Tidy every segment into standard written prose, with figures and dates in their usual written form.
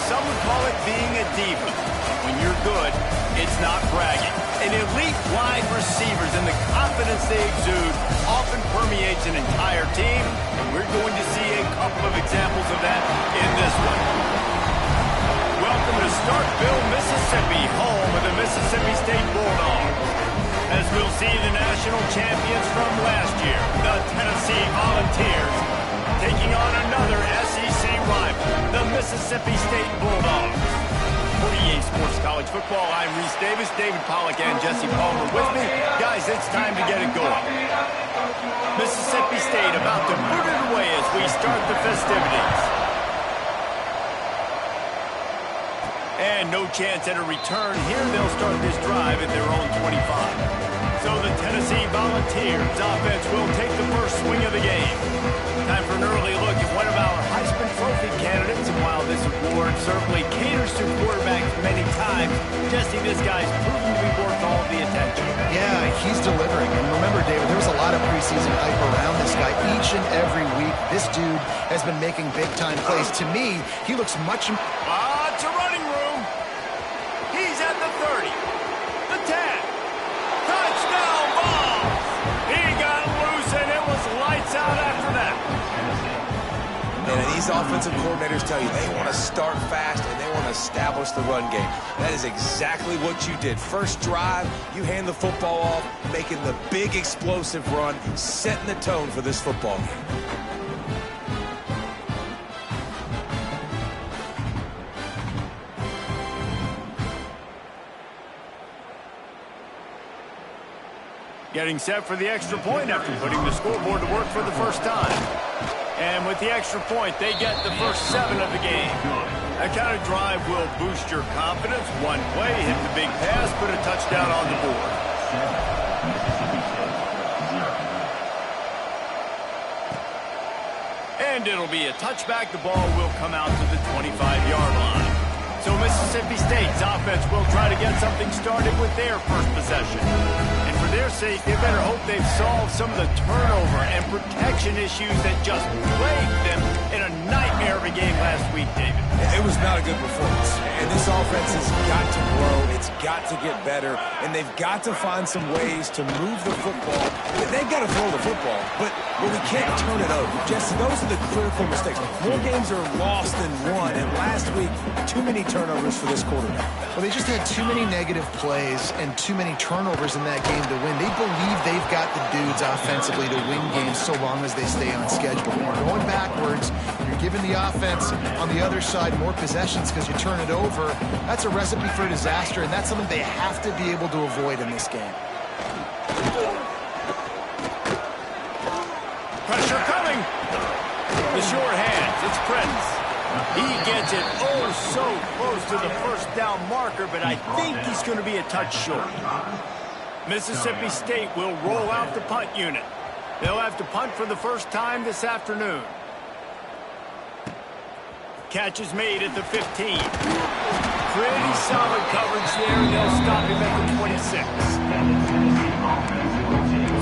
some would call it being a diva. When you're good, it's not bragging. And elite wide receivers and the confidence they exude often permeates an entire team, and we're going to see a couple of examples of that in this one. Welcome to Starkville, Mississippi, home of the Mississippi State Bulldogs. As we'll see the national champions from last year, the Tennessee Volunteers, taking on another SEC rival, the Mississippi State Bulldogs. For EA Sports College Football, I'm Reese Davis, David Pollack, and Jesse Palmer with me. Guys, it's time to get it going. Mississippi State about to put it away as we start the festivities. And no chance at a return here. They'll start this drive at their own 25. So the Tennessee Volunteers offense will take the first swing of the game. Time for an early look at one of our Heisman Trophy candidates. And while this award certainly caters to quarterbacks many times, Jesse, this guy's proven to be worth all the attention. Yeah, he's delivering. And remember, David, there was a lot of preseason hype around this guy each and every week. This dude has been making big-time plays. To me, he looks much... It's a running room. He's at the 30, the 10. Touchdown ball. He got loose, and it was lights out after that. And these offensive coordinators tell you they want to start fast and they want to establish the run game. That is exactly what you did. First drive, you hand the football off, making the big explosive run, setting the tone for this football game. Getting set for the extra point after putting the scoreboard to work for the first time. And with the extra point, they get the first 7 of the game. That kind of drive will boost your confidence. One play, hit the big pass, put a touchdown on the board. And it'll be a touchback. The ball will come out to the 25-yard line. So Mississippi State's offense will try to get something started with their first possession. And for their sake, they better hope they've solved some of the turnover and protection issues that just plagued them in a nightmare of a game last week, David. It was not a good performance. And this offense has got to grow. It's got to get better. And they've got to find some ways to move the football. They've got to throw the football. But we can't turn it over. Jesse, those are the critical mistakes. More games are lost than won. And last week, too many turnovers for this quarterback. Well, they just had too many negative plays and too many turnovers in that game to win. They believe they've got the dudes offensively to win games so long as they stay on schedule. When you're going backwards, you're giving the offense on the other side more possessions because you turn it over. That's a recipe for disaster, and that's something they have to be able to avoid in this game. Pressure coming. The short hands. It's Prince. He gets it so close to the first down marker, but I think he's going to be a touch short. Mississippi State will roll out the punt unit. They'll have to punt for the first time this afternoon. Catch is made at the 15. Pretty solid coverage there, and they'll stop him at the 26.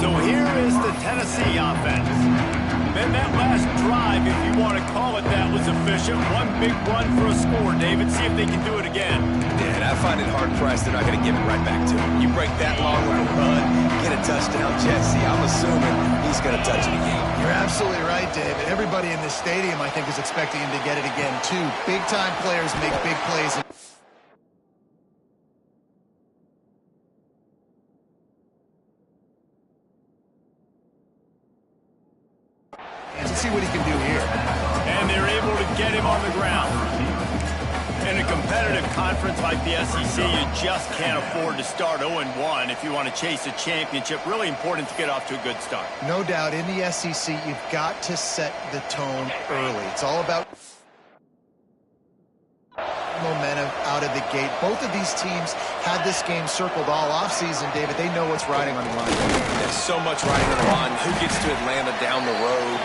So here is the Tennessee offense. And that last drive, if you want to call it that, was efficient. One big run for a score, David. See if they can do it again. Yeah, and I find it hard-pressed they're not going to give it right back to him. You break that long with a run, get a touchdown, Jesse. I'm assuming he's going to touch it again. You're absolutely right, David. Everybody in this stadium, I think, is expecting him to get it again, too. Big-time players make big plays. Let's see what he can do here. And they're able to get him on the ground. In a competitive conference like the SEC, you just can't afford to start 0-1 if you want to chase a championship. Really important to get off to a good start. No doubt, in the SEC, you've got to set the tone early. It's all about momentum out of the gate. Both of these teams had this game circled all offseason, David. They know what's riding on the line. There's so much riding on the line. Who gets to Atlanta down the road?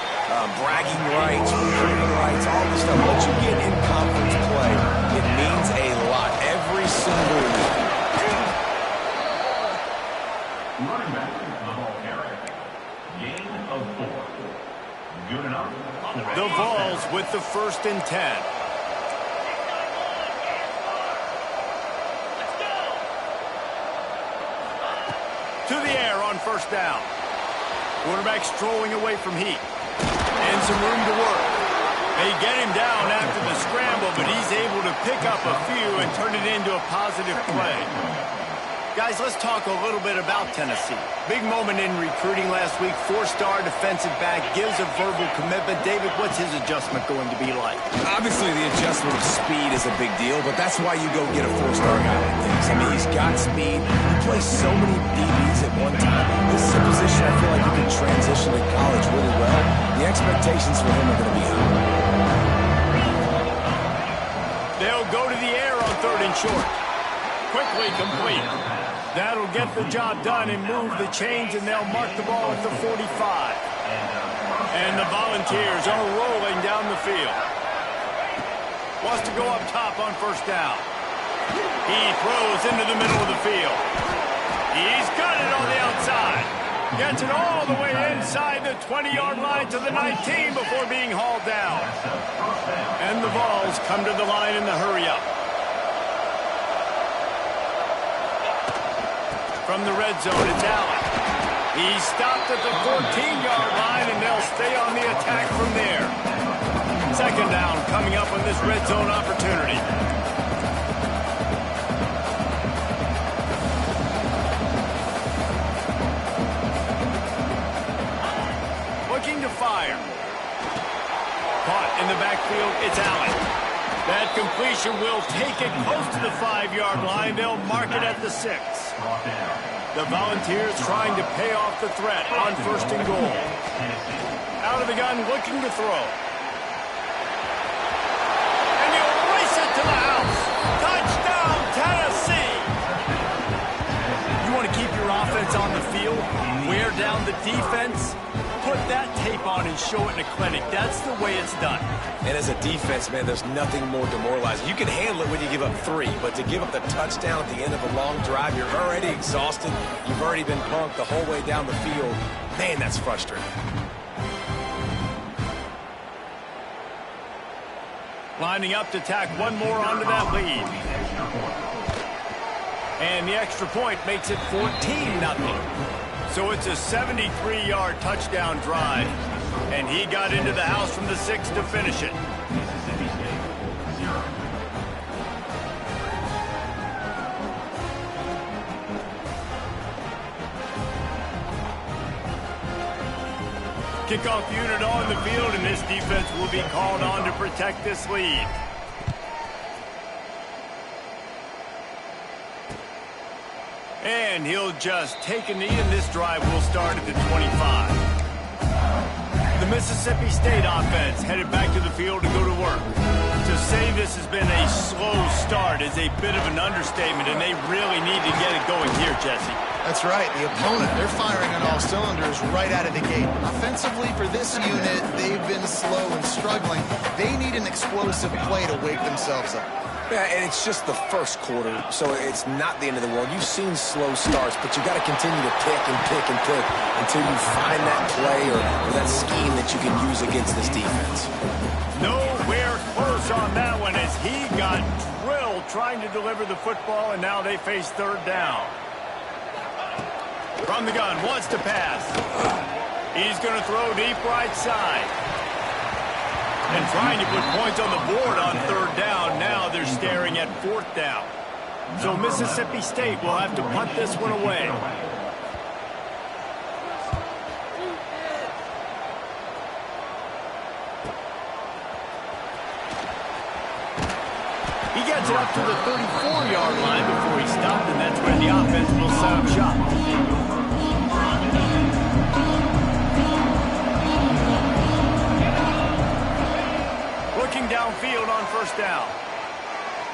Bragging rights, recruiting rights, all this stuff. Once you get in conference play, it means a lot every single week. Running back the ball carrier. Gain of 4. Good enough. The Vols with the 1st and 10. to the air on first down. Quarterback strolling away from heat. And some room to work. They get him down after the scramble, but he's able to pick up a few and turn it into a positive play. Guys, let's talk a little bit about Tennessee. Big moment in recruiting last week. 4-star defensive back gives a verbal commitment. David, what's his adjustment going to be like? Obviously, the adjustment of speed is a big deal, but that's why you go get a 4-star guy like this. I mean, he's got speed. He plays so many DBs at one time. This is a position I feel like you can transition to college really well. The expectations for him are going to be high. They'll go to the air on 3rd and short. Quickly complete. That'll get the job done and move the chains, and they'll mark the ball at the 45. And the Volunteers are rolling down the field. Wants to go up top on first down. He throws into the middle of the field. He's got it on the outside. Gets it all the way inside the 20-yard line to the 19 before being hauled down. And the Vols come to the line in the hurry-up. From the red zone, it's Allen. He's stopped at the 14-yard line, and they'll stay on the attack from there. 2nd down coming up on this red zone opportunity. Looking to fire. Caught in the backfield, it's Allen. That completion will take it close to the 5-yard line. They'll mark it at the 6. The Volunteers trying to pay off the threat on 1st and goal. Out of the gun, looking to throw. And he'll race it to the house. Touchdown, Tennessee! You want to keep your offense on the field, wear down the defense, put that tape on and show it in a clinic. That's the way it's done. And as a defense, man, there's nothing more demoralizing. You can handle it when you give up 3, but to give up the touchdown at the end of a long drive, you're already exhausted. You've already been punked the whole way down the field. Man, that's frustrating. Lining up to tack one more onto that lead. And the extra point makes it 14-0. So it's a 73-yard touchdown drive. And he got into the house from the 6 to finish it. Kickoff unit on the field, and this defense will be called on to protect this lead. And he'll just take a knee, and this drive will start at the 25. The Mississippi State offense headed back to the field to go to work. To say this has been a slow start is a bit of an understatement, and they really need to get it going here, Jesse. That's right. The opponent, they're firing on all cylinders right out of the gate. Offensively, for this unit, they've been slow and struggling. They need an explosive play to wake themselves up. Yeah, and it's just the first quarter, so it's not the end of the world. You've seen slow starts, but you got to continue to pick and pick and pick until you find that play or that scheme that you can use against this defense. Nowhere close on that one as he got drilled trying to deliver the football, and now they face 3rd down. From the gun, wants to pass. He's going to throw deep right side. And trying to put points on the board on 3rd down. Now they're staring at 4th down. So Mississippi State will have to punt this one away. He gets it up to the 34-yard line before he stopped, and that's where the offense will set up shop. Looking downfield on 1st down.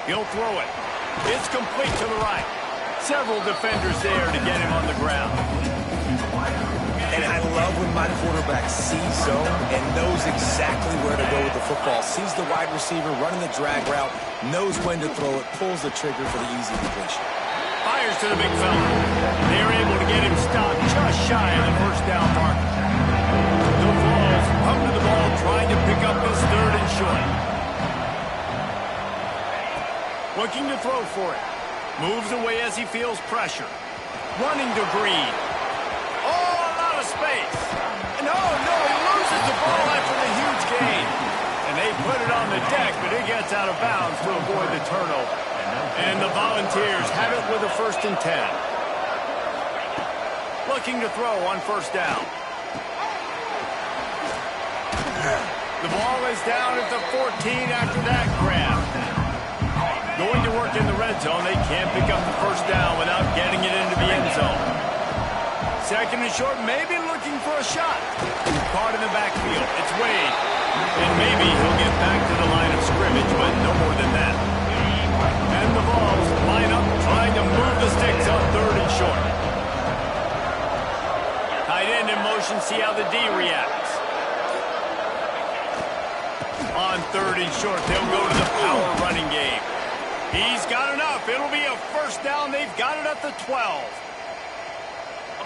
He'll throw it. It's complete to the right. Several defenders there to get him on the ground. And I love when my quarterback sees zone and knows exactly where to go with the football. Sees the wide receiver running the drag route, knows when to throw it, pulls the trigger for the easy completion. Fires to the big fella. They're able to get him stopped just shy of the 1st down mark. The Vols come to the ball trying to pick up this 3rd and short. Looking to throw for it. Moves away as he feels pressure. Running to Green. Oh, a lot of space. No, he loses the ball after the huge gain. And they put it on the deck, but it gets out of bounds to avoid the turnover. And the Volunteers have it with a 1st and 10. Looking to throw on 1st down. The ball is down at the 14 after that grab. Going to work in the red zone. They can't pick up the 1st down without getting it into the end zone. 2nd and short, maybe looking for a shot. Caught in the backfield. It's Wade. And maybe he'll get back to the line of scrimmage, but no more than that. And the Vols line up trying to move the sticks on 3rd and short. Tight end in motion, see how the D reacts. On 3rd and short, they'll go to the power running game. He's got enough. It'll be a 1st down. They've got it at the 12.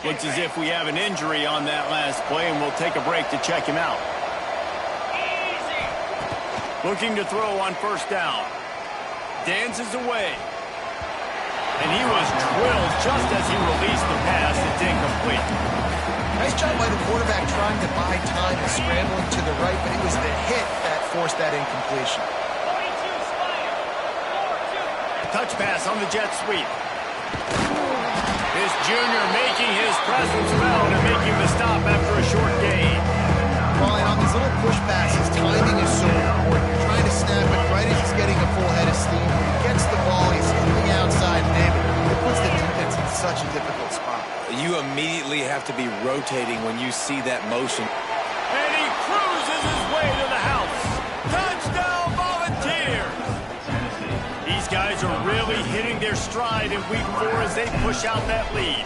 Looks as if we have an injury on that last play, and we'll take a break to check him out. Looking to throw on 1st down. Dances away. And he was drilled just as he released the pass. It's incomplete. Nice job by the quarterback trying to buy time and scrambling to the right, but it was the hit that forced that incompletion. Touch pass on the jet sweep. This junior making his presence felt and making the stop after a short gain. Well, and on these little push passes, timing is so important. You're trying to snap it right as he's getting a full head of steam. When he gets the ball, he's hitting the outside, and it puts the defense in such a difficult spot. You immediately have to be rotating when you see that motion. And he cruises his way to the house. Touchdown, Volunteers! These guys are really hitting their stride in week 4 as they push out that lead.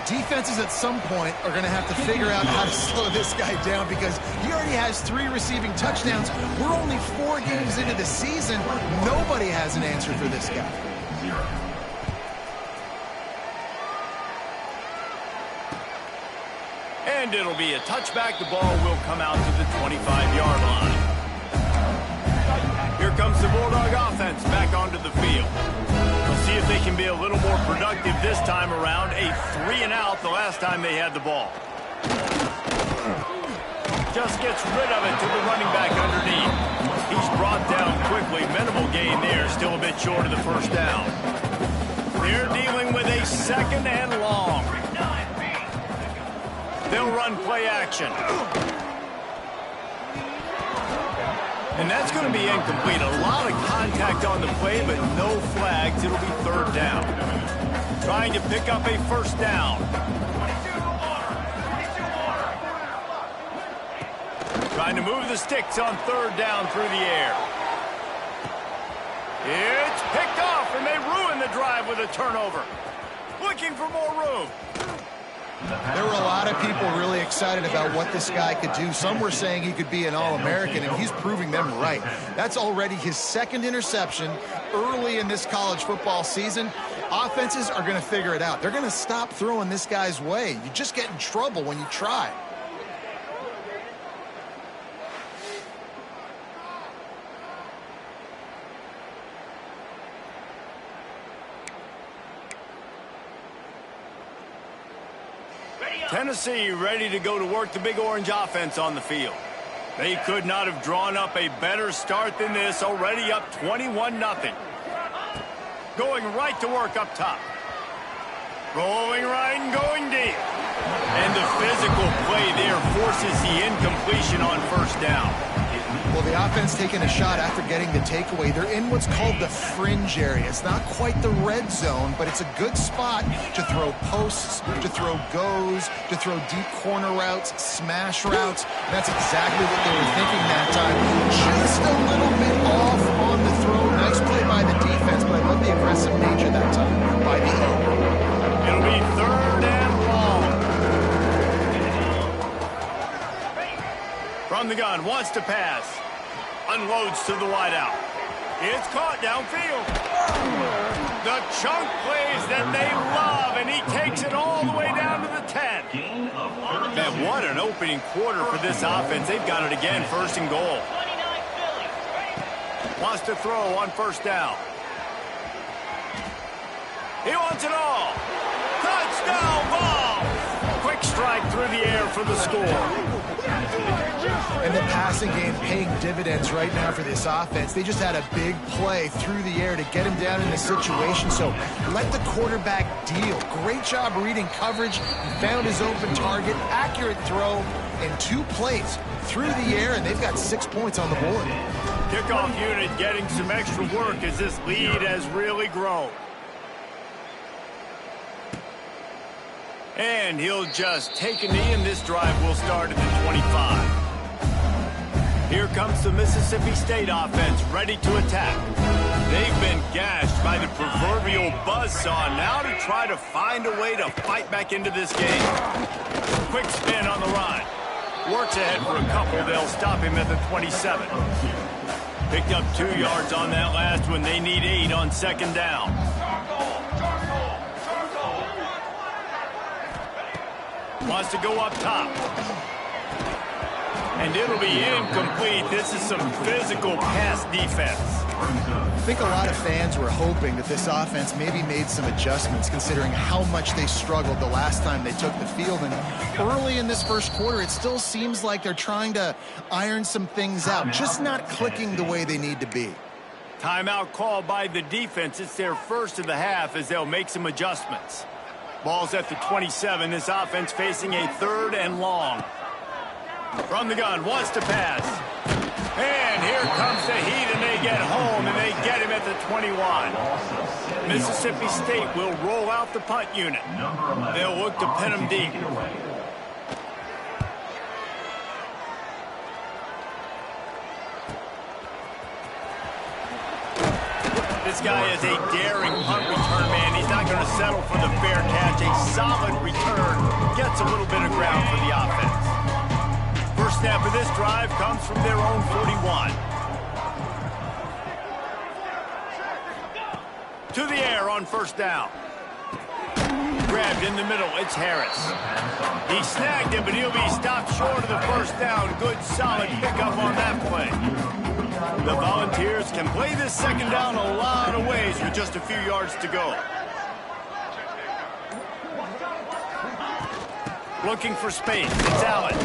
Defenses at some point are going to have to figure out how to slow this guy down because he already has 3 receiving touchdowns. We're only 4 games into the season. Nobody has an answer for this guy. And it'll be a touchback. The ball will come out to the 25-yard line. Here comes the Bulldog offense back onto the field. We'll see if they can be a little more productive this time around. A 3-and-out the last time they had the ball. Just gets rid of it to the running back underneath. He's brought down quickly. Minimal gain there. Still a bit short of the 1st down. They're dealing with a 2nd and long. They'll run play action. And that's going to be incomplete. A lot of contact on the play, but no flags. It'll be 3rd down. Trying to pick up a 1st down. Trying to move the sticks on 3rd down through the air. It's picked off, and they ruin the drive with a turnover. Looking for more room. There were a lot of people really excited about what this guy could do. Some were saying he could be an All-American, and he's proving them right. That's already his 2nd interception early in this college football season. Offenses are going to figure it out. They're going to stop throwing this guy's way. You just get in trouble when you try. Tennessee ready to go to work. The Big Orange offense on the field. They could not have drawn up a better start than this. Already up 21-0. Going right to work up top. Rolling right and going deep. And the physical play there forces the incompletion on 1st down. Well, the offense taking a shot after getting the takeaway. They're in what's called the fringe area. It's not quite the red zone, but it's a good spot to throw posts, to throw goes, to throw deep corner routes, smash routes. And that's exactly what they were thinking that time. Just a little bit off on the throw. Nice play by the defense, but I love the aggressive nature that time by the end. It'll be 3rd and long. From the gun, wants to pass. Unloads to the wideout. It's caught downfield. The chunk plays that they love, and he takes it all the way down to the 10. Man, what an opening quarter for this offense. They've got it again, 1st and goal. Wants to throw on 1st down. He wants it all. Touchdown, Vols! through the air for the score. And the passing game paying dividends right now for this offense. They just had a big play through the air to get him down in this situation. So let the quarterback deal. Great job reading coverage. He found his open target. Accurate throw in 2 plays through the air, and they've got 6 points on the board. Kickoff unit getting some extra work as this lead has really grown. And he'll just take a knee, and this drive will start at the 25. Here comes the Mississippi State offense, ready to attack. They've been gashed by the proverbial buzzsaw. Now to try to find a way to fight back into this game. Quick spin on the run. Works ahead for a couple. They'll stop him at the 27. Picked up 2 yards on that last one. They need 8 on second down. Wants to go up top. And it'll be incomplete. This is some physical pass defense. I think a lot of fans were hoping that this offense maybe made some adjustments considering how much they struggled the last time they took the field. And early in this first quarter, it still seems like they're trying to iron some things out, just not clicking the way they need to be. Timeout called by the defense. It's their first of the half as they'll make some adjustments. Ball's at the 27. This offense facing a 3rd and long. From the gun, wants to pass. And here comes the heat, and they get home, and they get him at the 21. Mississippi State will roll out the punt unit. They'll look to pin him deep. This guy is a daring punt return man. He's not going to settle for the fair catch. A solid return gets a little bit of ground for the offense. First snap of this drive comes from their own 41. To the air on first down. Grabbed in the middle. It's Harris. He snagged him, but he'll be stopped short of the first down. Good, solid pickup on that play. The Volunteers can play this second down a lot of ways with just a few yards to go. Looking for space. It's Allen.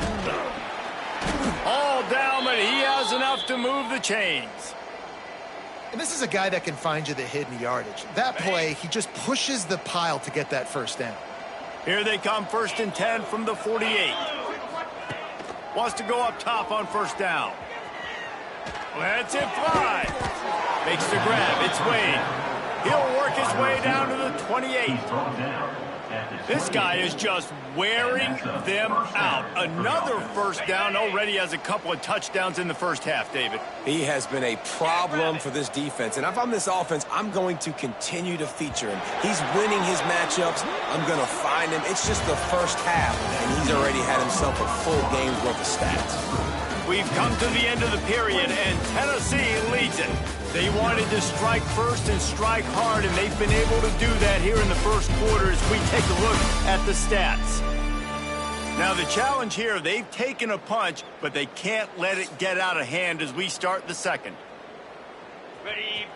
All down, but he has enough to move the chains. And this is a guy that can find you the hidden yardage. That play, he just pushes the pile to get that first down. Here they come, 1st and 10 from the 48. Wants to go up top on first down. Lets it fly. Makes the grab. It's Wade. He'll work his way down to the 28. This guy is just wearing them out. Another first down. Already has a couple of touchdowns in the first half, David. He has been a problem for this defense. And if I'm this offense, I'm going to continue to feature him. He's winning his matchups. I'm going to find him. It's just the first half, and he's already had himself a full game's worth of stats. We've come to the end of the period, and Tennessee leads it. They wanted to strike first and strike hard, and they've been able to do that here in the first quarter as we take a look at the stats. Now, the challenge here, they've taken a punch, but they can't let it get out of hand as we start the second.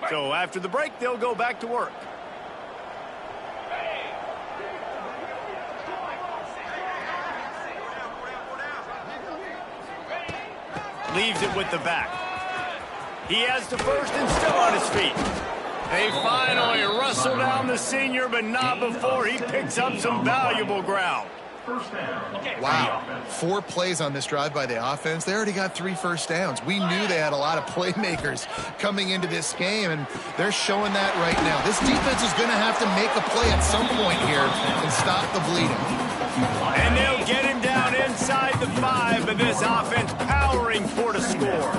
So after the break, they'll go back to work. Leaves it with the back. He has the first and still on his feet. They finally wrestle down the senior, but not before he picks up some valuable ground. Wow. 4 plays on this drive by the offense. They already got 3 first downs. We knew they had a lot of playmakers coming into this game, and they're showing that right now. This defense is going to have to make a play at some point here and stop the bleeding. And they'll get him down inside the 5, but this offense powering for the score.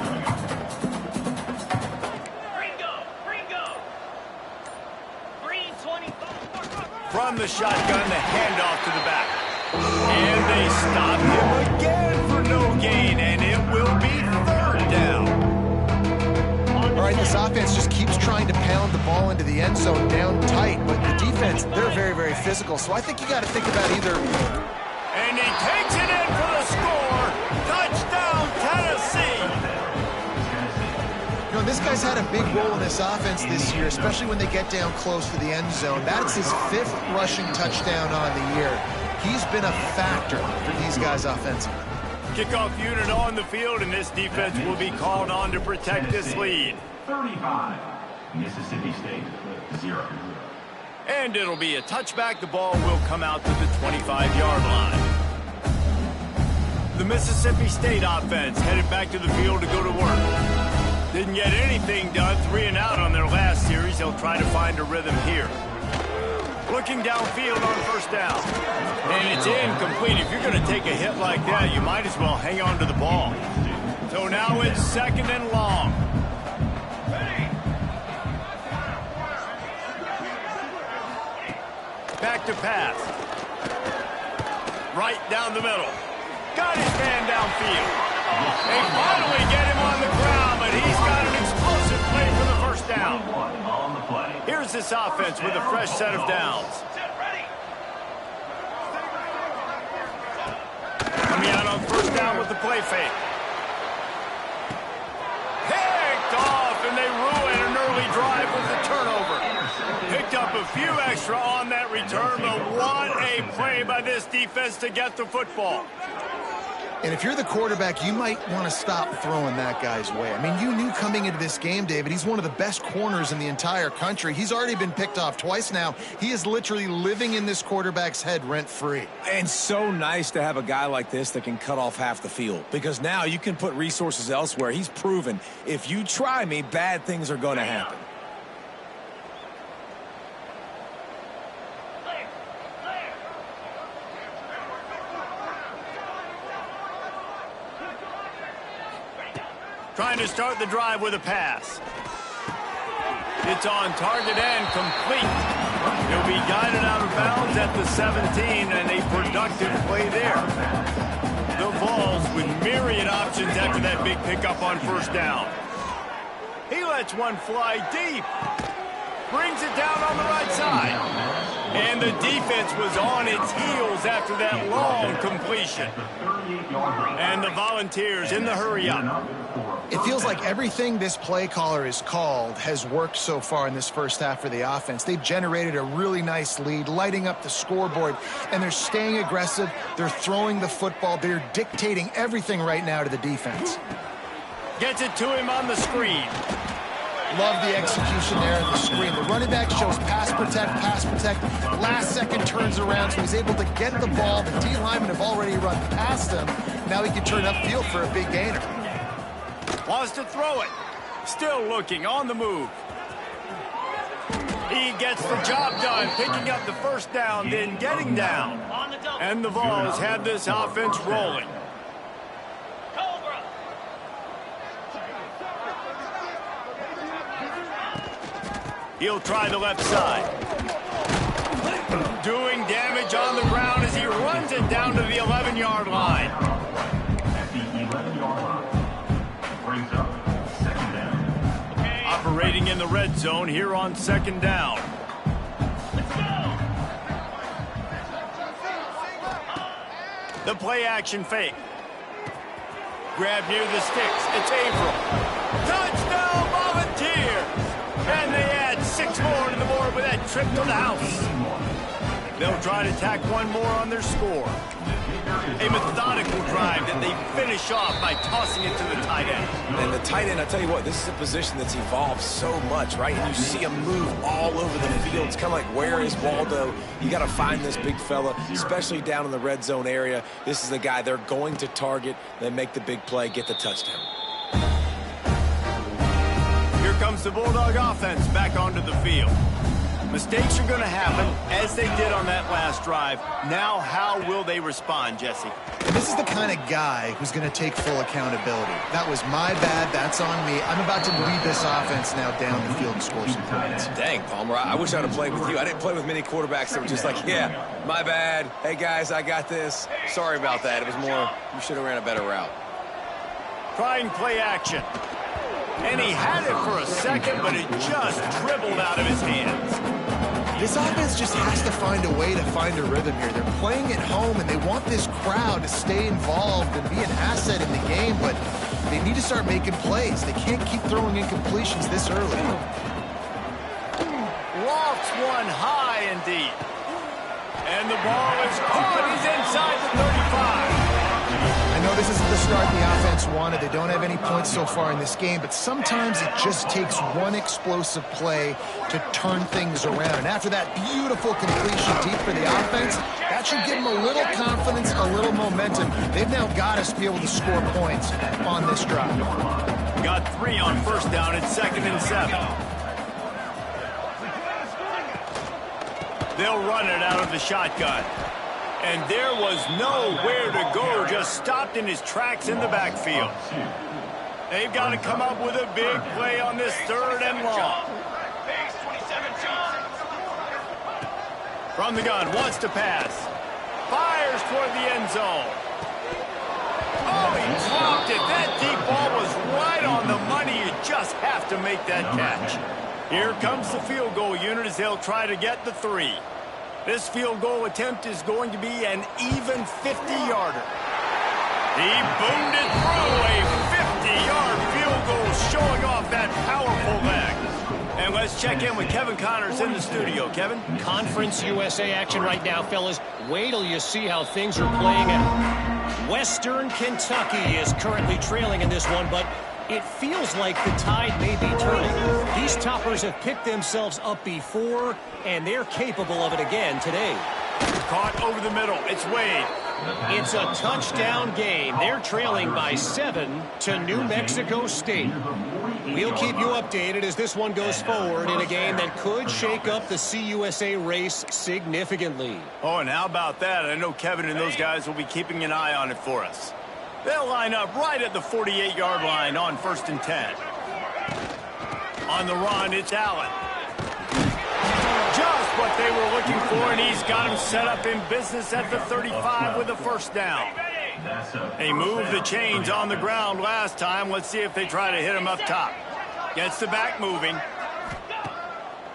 From the shotgun, the handoff to the back. And they stop him again for no gain, and it will be 3rd down. All right, this offense just keeps trying to pound the ball into the end zone down tight, but the defense, they're very, very physical. So I think you got to think about either. And he takes it in for the score. Touchdown, Tennessee. You know, this guy's had a big role in this offense this year, especially when they get down close to the end zone. That's his 5th rushing touchdown on the year. He's been a factor for these guys offensively. Kickoff unit on the field, and this defense will be called on to protect this lead. 35, Mississippi State, 0. And it'll be a touchback. The ball will come out to the 25-yard line. The Mississippi State offense headed back to the field to go to work. Didn't get anything done, 3 and out on their last series. They'll try to find a rhythm here. Looking downfield on first down. And it's incomplete. If you're going to take a hit like that, you might as well hang on to the ball. So now it's 2nd and long. Back to pass. Right down the middle. Got his man downfield. They finally get him on the ground, but he's got an explosive play for the first down. Here's this offense with a fresh set of downs. Coming out on first down with the play fake. Picked off, and they ruin an early drive with the turnover. Picked up a few extra on that return, but what a play by this defense to get the football. And if you're the quarterback, you might want to stop throwing that guy's way. I mean, you knew coming into this game, David, he's one of the best corners in the entire country. He's already been picked off twice now. He is literally living in this quarterback's head rent-free. And so nice to have a guy like this that can cut off half the field, because now you can put resources elsewhere. He's proven if you try me, bad things are going to happen. Trying to start the drive with a pass. It's on target and complete. He'll be guided out of bounds at the 17, and a productive play there. The Vols with myriad options after that big pickup on first down. He lets one fly deep. Brings it down on the right side. And the defense was on its heels after that long completion. And the Volunteers in the hurry-up. It feels like everything this play caller has called has worked so far in this first half for the offense. They've generated a really nice lead, lighting up the scoreboard, and they're staying aggressive. They're throwing the football. They're dictating everything right now to the defense. Gets it to him on the screen. Love the execution there on the screen. The running back shows pass protect. Last second turns around, so he's able to get the ball. The D linemen have already run past him. Now he can turn upfield for a big gainer. Wants to throw it. Still looking on the move. He gets the job done, picking up the first down, then getting down. And the Vols have this offense rolling. He'll try the left side. Doing damage on the ground as he runs it down to the 11-yard line. At the 11-yard line. Brings up 2nd down. Operating in the red zone here on 2nd down. Let's go! The play action fake. Grab near the sticks. It's Averill. Touchdown Volunteers! And they add 6 more to the board with that trip to the house. They'll try to tack one more on their score. A methodical drive that they finish off by tossing it to the tight end. And the tight end, I tell you what, this is a position that's evolved so much, right? And you see him move all over the field. It's kind of like, where is Waldo? You got to find this big fella, especially down in the red zone area. This is the guy they're going to target, then make the big play, get the touchdown. Here comes the Bulldog offense back onto the field. Mistakes are going to happen, as they did on that last drive. Now, how will they respond, Jesse? And this is the kind of guy who's going to take full accountability. That was my bad. That's on me. I'm about to lead this offense now down the field and score some points. Dang, Palmer, I wish I'd have played with you. I didn't play with many quarterbacks that were just like, yeah, my bad. Hey, guys, I got this. Sorry about that. It was more, you should have ran a better route. Trying play action. And he had it for a second, but it just dribbled out of his hands. This offense just has to find a way to find a rhythm here. They're playing at home, and they want this crowd to stay involved and be an asset in the game, but they need to start making plays. They can't keep throwing incompletions this early. Lofts one high and deep. And the ball is caught. He's inside the 35. I know this isn't the start the offense wanted. They don't have any points so far in this game, but sometimes it just takes one explosive play to turn things around. And after that beautiful completion deep for the offense, that should give them a little confidence, a little momentum. They've now got us to be able to score points on this drive. Got 3 on first down. It's 2nd and 7. They'll run it out of the shotgun. And there was nowhere to go, just stopped in his tracks in the backfield. They've got to come up with a big play on this 3rd and long. From the gun, wants to pass. Fires toward the end zone. Oh, he dropped it. That deep ball was right on the money. You just have to make that catch. Here comes the field goal unit as they'll try to get the 3. This field goal attempt is going to be an even 50-yarder. He boomed it through a 50-yard field goal, showing off that powerful leg. And let's check in with Kevin Connors in the studio. Kevin? Conference USA action right now, fellas. Wait till you see how things are playing out. Western Kentucky is currently trailing in this one, but it feels like the tide may be turning. These toppers have picked themselves up before, and they're capable of it again today. Caught over the middle. It's Wade. It's a touchdown game. They're trailing by 7 to New Mexico State. We'll keep you updated as this one goes forward in a game that could shake up the CUSA race significantly. Oh, and how about that? I know Kevin and those guys will be keeping an eye on it for us. They'll line up right at the 48-yard line on 1st and 10. On the run, it's Allen. Just what they were looking for, and he's got him set up in business at the 35 with a 1st down. They moved the chains on the ground last time. Let's see if they try to hit him up top. Gets the back moving.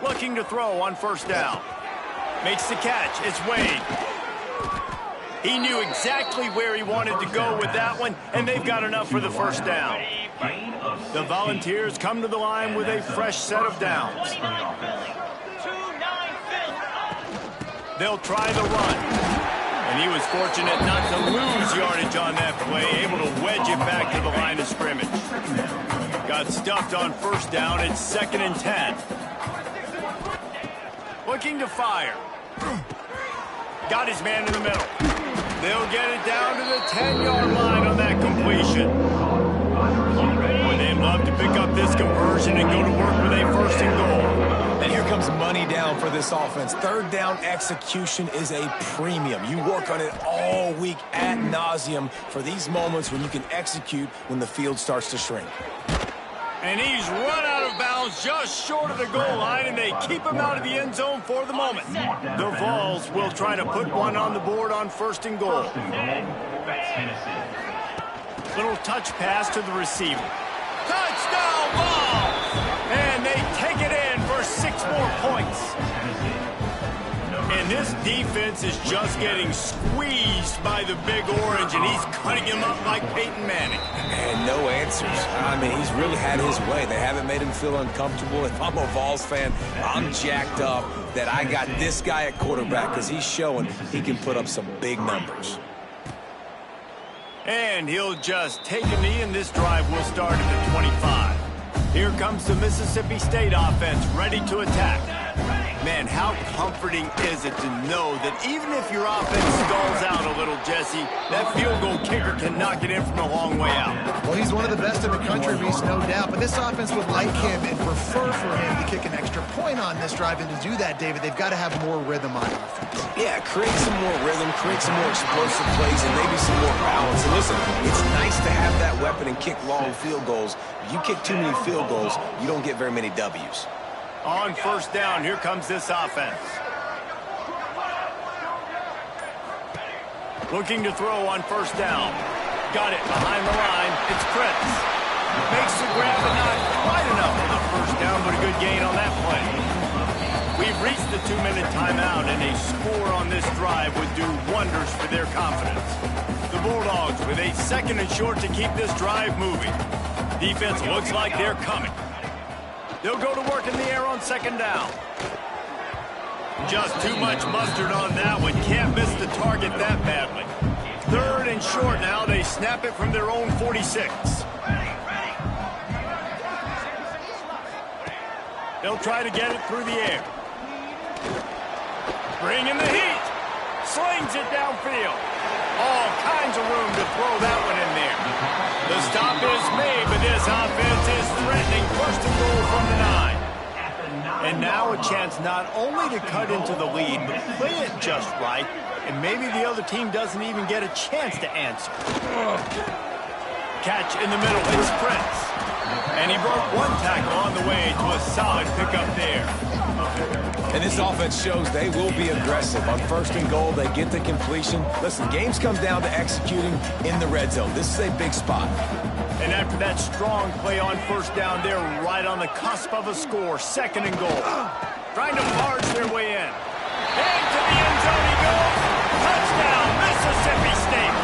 Looking to throw on 1st down. Makes the catch. It's Wade. He knew exactly where he wanted to go with that one, and they've got enough for the 1st down. The Volunteers come to the line with a fresh set of downs. They'll try the run. And he was fortunate not to lose yardage on that play, able to wedge it back to the line of scrimmage. Got stuffed on 1st down. It's 2nd and 10. Looking to fire. Got his man in the middle. They'll get it down to the 10-yard line on that completion. Boy, they'd love to pick up this conversion and go to work with a 1st and goal. And here comes money down for this offense. 3rd down execution is a premium. You work on it all week ad nauseum for these moments when you can execute when the field starts to shrink. And he's run out of bounds just short of the goal line, and they keep him out of the end zone for the moment. The Vols will try to put one on the board on 1st and goal. Little touch pass to the receiver. Touchdown Vols! And they take it in for 6 more points. And this defense is just getting squeezed by the Big Orange, and he's cutting him up like Peyton Manning. And no answers. I mean, he's really had his way. They haven't made him feel uncomfortable. If I'm a Vols fan, I'm jacked up that I got this guy at quarterback because he's showing he can put up some big numbers. And he'll just take a knee, and this drive will start at the 25. Here comes the Mississippi State offense, ready to attack. Man, how comforting is it to know that even if your offense stalls out a little, Jesse, that field goal kicker can knock it in from a long way out. Well, he's one of the best in the country, Reese, no doubt. But this offense would like him and prefer for him to kick an extra point on this drive. And to do that, David, they've got to have more rhythm on offense. Yeah, create some more rhythm, create some more explosive plays, and maybe some more balance. And listen, it's nice to have that weapon and kick long field goals. If you kick too many field goals, you don't get very many W's. On 1st down, here comes this offense. Looking to throw on 1st down. Got it behind the line. It's Fritz. Makes the grab, but not quite enough for the 1st down, but a good gain on that play. We've reached the 2-minute timeout, and a score on this drive would do wonders for their confidence. The Bulldogs with a 2nd and short to keep this drive moving. Defense looks like they're coming. They'll go to work in the air on 2nd down. Just too much mustard on that one. Can't miss the target that badly. 3rd and short now. They snap it from their own 46. They'll try to get it through the air. Bring in the heat. Slings it downfield. All kinds of room to throw that one in there. The stop is made, but this offense is threatening 1st and goal from the 9. And now a chance not only to cut into the lead, but play it just right, and maybe the other team doesn't even get a chance to answer. Catch in the middle, it sprints. And he broke 1 tackle on the way to a solid pickup there. And this offense shows they will be aggressive. On 1st and goal, they get the completion. Listen, games come down to executing in the red zone. This is a big spot. And after that strong play on 1st down, they're right on the cusp of a score. 2nd and goal. Trying to barge their way in. Into the end zone he goes. Touchdown, Mississippi State.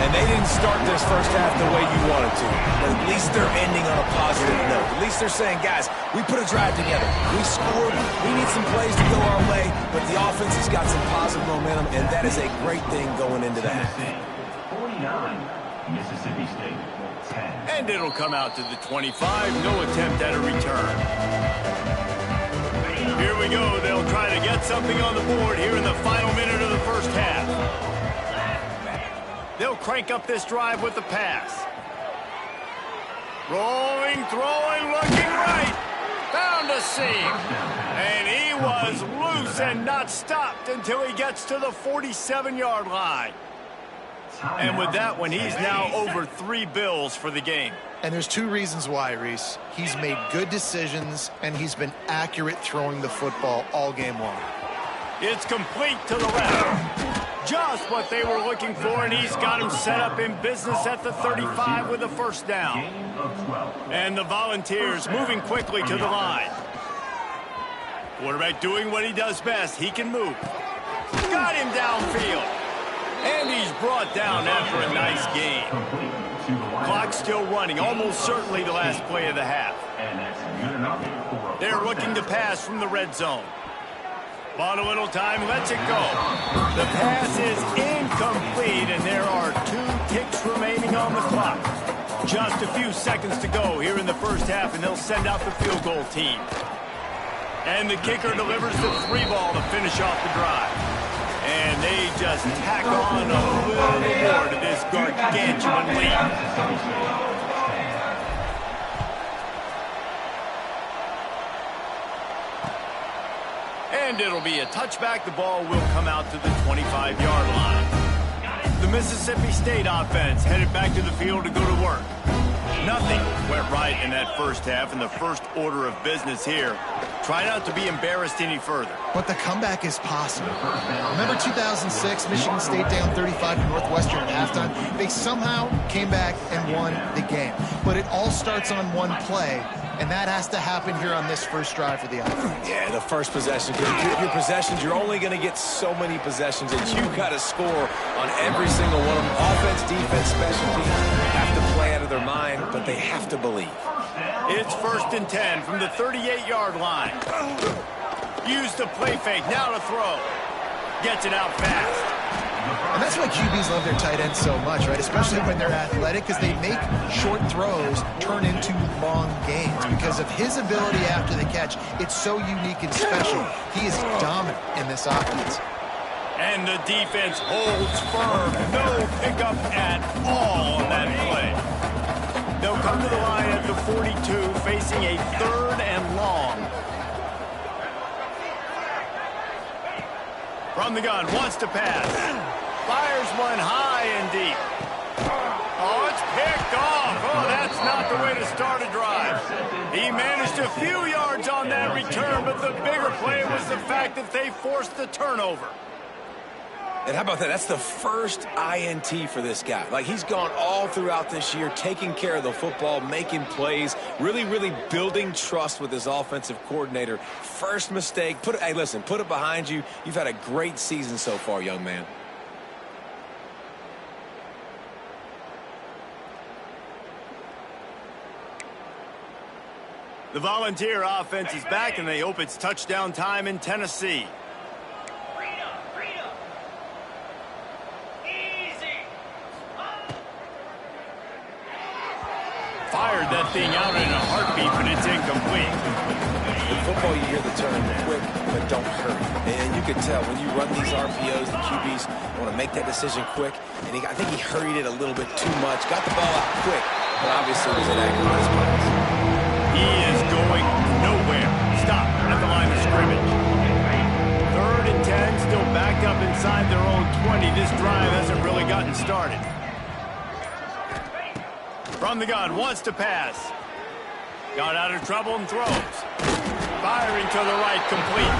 And they didn't start this first half the way you wanted to. But at least they're ending on a positive note. At least they're saying, guys, we put a drive together. We scored. We need some plays to go our way. But the offense has got some positive momentum, and that is a great thing going into the half. 49, Mississippi State, 10. And it'll come out to the 25. No attempt at a return. Here we go. They'll try to get something on the board here in the final minute of the first half. They'll crank up this drive with the pass. Rolling, throwing, looking right. Found a seam. And he was loose and not stopped until he gets to the 47-yard line. And with that one, he's now over 3 bills for the game. And there's 2 reasons why, Reese. He's made good decisions, and he's been accurate throwing the football all game long. It's complete to the left. Just what they were looking for, and he's got him set up in business at the 35 with a 1st down. And the Volunteers moving quickly to the line. Quarterback doing what he does best. He can move. Got him downfield. And he's brought down after a nice gain. Clock still running, almost certainly the last play of the half. They're looking to pass from the red zone. Bought a little time, lets it go. The pass is incomplete, and there are 2 ticks remaining on the clock. Just a few seconds to go here in the first half, and they'll send out the field goal team. And the kicker delivers the 3 ball to finish off the drive. And they just tack on a little more to this gargantuan lead. And it'll be a touchback. The ball will come out to the 25-yard line. The Mississippi State offense headed back to the field to go to work. Nothing went right in that first half, and the first order of business here. Try not to be embarrassed any further. But the comeback is possible. Remember 2006, Michigan State down 35 to Northwestern at halftime? They somehow came back and won the game. But it all starts on one play, and that has to happen here on this first drive for the offense. Yeah, the first possession. Your possessions, you're only going to get so many possessions, and you've got to score on every single one of them. Offense, defense, special teams have to play out of their mind, but they have to believe. It's 1st and 10 from the 38-yard line. Use the play fake, now to throw. Gets it out fast. And that's why QBs love their tight ends so much, right? Especially when they're athletic, because they make short throws turn into long gains. Because of his ability after the catch, it's so unique and special. He is dominant in this offense. And the defense holds firm. No pickup at all on that play. They'll come to the line at the 42, facing a 3rd and long. From the gun, wants to pass. Fires one high and deep. Oh, it's picked off. Oh, that's not the way to start a drive. He managed a few yards on that return, but the bigger play was the fact that they forced the turnover. And how about that? That's the first INT for this guy. Like, he's gone all throughout this year, taking care of the football, making plays, really, really building trust with his offensive coordinator. First mistake. Hey, listen, put it behind you. You've had a great season so far, young man. The Volunteer offense is back, and they hope it's touchdown time in Tennessee. Fired that thing out in a heartbeat, but it's incomplete. In football, you hear the term quick, but don't hurry. And you can tell when you run these RPOs, the QBs want to make that decision quick. And I think he hurried it a little bit too much. Got the ball out quick, but obviously was inaccurate with his pass. He is going nowhere. Stop at the line of scrimmage. 3rd and 10, still backed up inside their own 20. This drive hasn't really gotten started. From the gun, wants to pass. Got out of trouble and throws. Firing to the right, complete.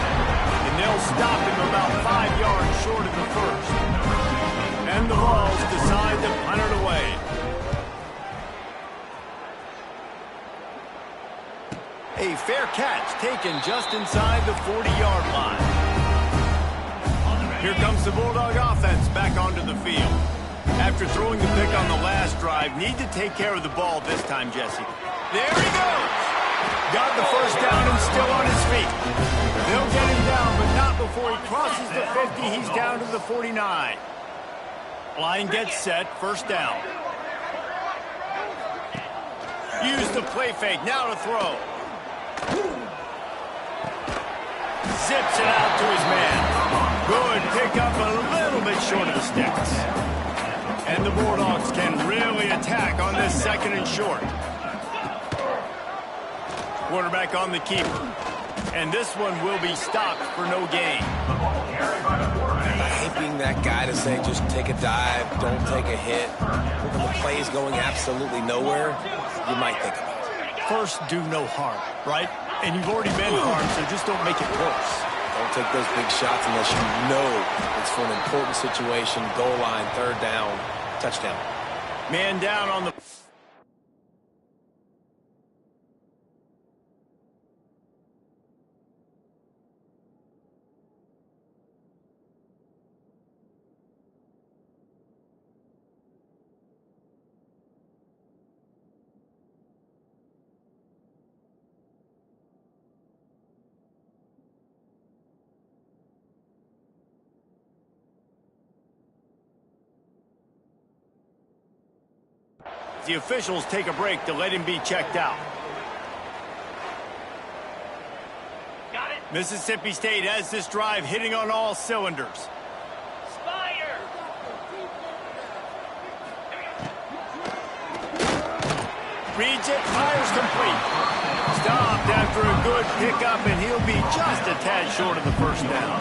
And they'll stop him about 5 yards short of the first. And the Vols decide to punt it away. A fair catch taken just inside the 40-yard line. Here comes the Bulldog offense back onto the field. After throwing the pick on the last drive, need to take care of the ball this time, Jesse. There he goes! Got the first down and still on his feet. They'll get him down, but not before he crosses the 50. He's down to the 49. Line gets set, first down. Use the play fake, now to throw. Zips it out to his man. Good pickup, a little bit short of the sticks. And the Bulldogs can really attack on this 2nd and short. Quarterback on the keeper. And this one will be stopped for no gain. I hate being that guy to say just take a dive, don't take a hit. When the play is going absolutely nowhere, you might think about it. First, do no harm, right? And you've already been harmed, so just don't make it worse. Don't take those big shots unless you know it's for an important situation, goal line, 3rd down, touchdown. Man down on the... The officials take a break to let him be checked out. Got it. Mississippi State has this drive hitting on all cylinders. Spire. Reads it, fires complete. Stopped after a good pickup, and he'll be just a tad short of the first down.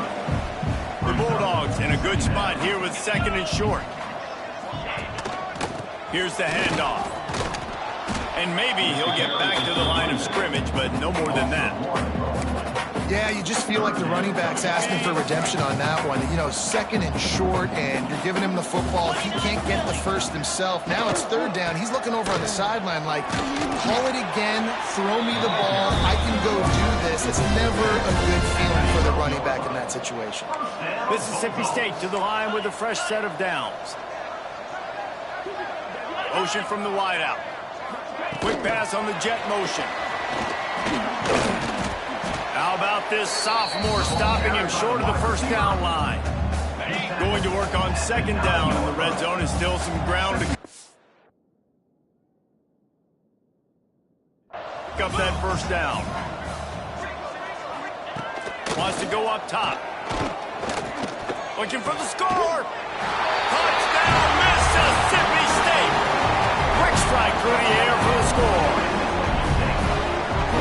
The Bulldogs in a good spot here with 2nd and short. Here's the handoff. And maybe he'll get back to the line of scrimmage, but no more than that. Yeah, you just feel like the running back's asking for redemption on that one. You know, 2nd and short, and you're giving him the football. He can't get the first himself. Now it's 3rd down. He's looking over on the sideline like, call it again, throw me the ball, I can go do this. It's never a good feeling for the running back in that situation. Mississippi State to the line with a fresh set of downs. Motion from the wideout. Quick pass on the jet motion. How about this sophomore stopping him short of the first down line? Going to work on 2nd down in the red zone, and still some ground to pick up that first down. Wants to go up top. Looking for the score. Touchdown, Mississippi State. Quick strike through the air for the score.